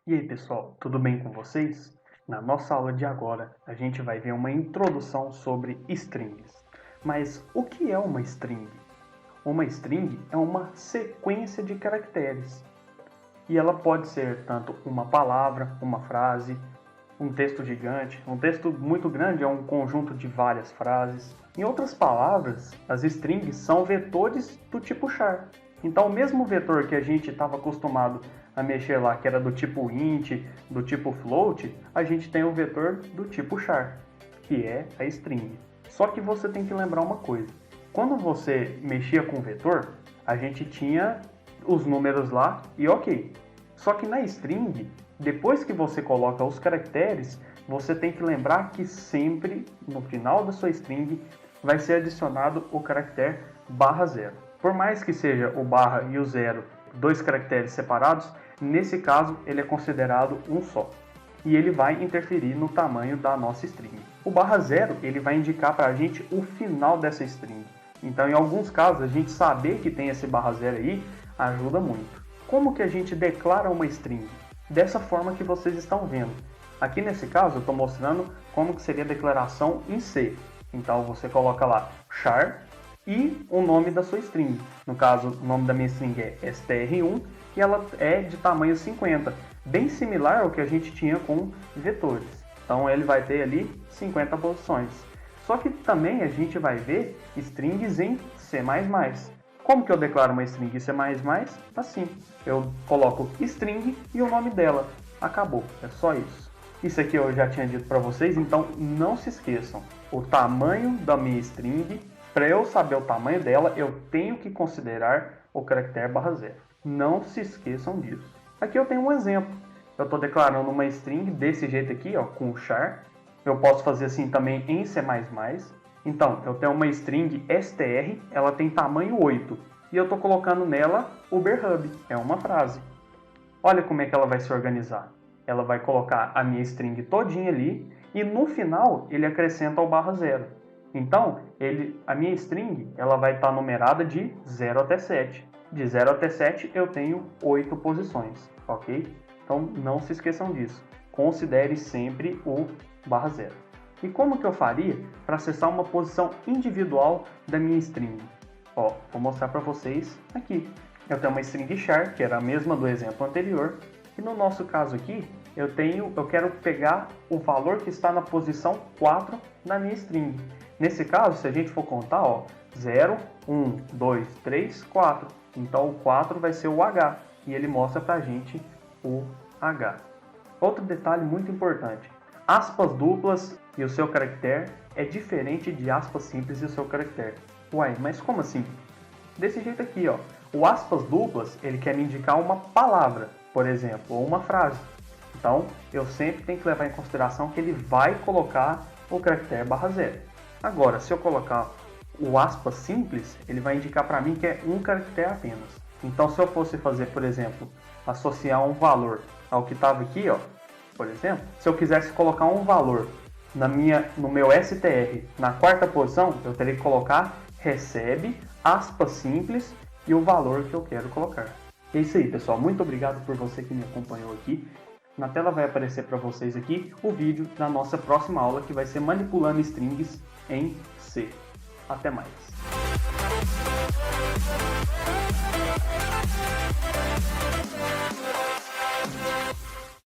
E aí pessoal, tudo bem com vocês? Na nossa aula de agora, a gente vai ver uma introdução sobre strings. Mas o que é uma string? Uma string é uma sequência de caracteres. E ela pode ser tanto uma palavra, uma frase, um texto gigante. Um texto muito grande é um conjunto de várias frases. Em outras palavras, as strings são vetores do tipo char. Então, o mesmo vetor que a gente estava acostumado a mexer lá, que era do tipo int, do tipo float, a gente tem o vetor do tipo char, que é a string. Só que você tem que lembrar uma coisa. Quando você mexia com vetor, a gente tinha os números lá e ok. Só que na string, depois que você coloca os caracteres, você tem que lembrar que sempre no final da sua string vai ser adicionado o caractere /0. Por mais que seja o barra e o zero dois caracteres separados, nesse caso ele é considerado um só. E ele vai interferir no tamanho da nossa string. O /0 ele vai indicar para a gente o final dessa string. Então, em alguns casos, a gente saber que tem esse /0 aí ajuda muito. Como que a gente declara uma string? Dessa forma que vocês estão vendo. Aqui nesse caso, eu estou mostrando como que seria a declaração em C. Então, você coloca lá char e o nome da sua string. No caso, o nome da minha string é str1 e ela é de tamanho 50. Bem similar ao que a gente tinha com vetores. Então, ele vai ter ali 50 posições. Só que também a gente vai ver strings em C++. Como que eu declaro uma string em C++? Assim, eu coloco string e o nome dela. Acabou, é só isso. Isso aqui eu já tinha dito para vocês, então não se esqueçam. O tamanho da minha string, para eu saber o tamanho dela, eu tenho que considerar o caractere /0. Não se esqueçam disso. Aqui eu tenho um exemplo. Eu estou declarando uma string desse jeito aqui, ó, com o char. Eu posso fazer assim também em C++. Então, eu tenho uma string str, ela tem tamanho 8. E eu estou colocando nela uberhub, é uma frase. Olha como é que ela vai se organizar. Ela vai colocar a minha string todinha ali e no final ele acrescenta o /0. Então, a minha string ela vai estar numerada de 0 até 7. De 0 até 7 eu tenho 8 posições, ok? Então, não se esqueçam disso. Considere sempre o /0. E como que eu faria para acessar uma posição individual da minha string? Ó, vou mostrar para vocês aqui. Eu tenho uma string char, que era a mesma do exemplo anterior, e no nosso caso aqui, eu quero pegar o valor que está na posição 4 da minha string. Nesse caso, se a gente for contar, ó, 0, 1, 2, 3, 4. Então o 4 vai ser o H, e ele mostra para a gente o H. Outro detalhe muito importante. Aspas duplas e o seu caractere é diferente de aspas simples e o seu caractere. Uai, mas como assim? Desse jeito aqui, ó. O aspas duplas, ele quer me indicar uma palavra, por exemplo, ou uma frase. Então, eu sempre tenho que levar em consideração que ele vai colocar o caractere /0. Agora, se eu colocar o aspas simples, ele vai indicar para mim que é um caractere apenas. Então, se eu fosse fazer, por exemplo, associar um valor ao que estava aqui, ó, por exemplo, se eu quisesse colocar um valor no meu str na quarta posição, eu teria que colocar recebe, aspas simples e o valor que eu quero colocar. É isso aí, pessoal. Muito obrigado por você que me acompanhou aqui. Na tela vai aparecer para vocês aqui o vídeo da nossa próxima aula, que vai ser manipulando strings em C. Até mais!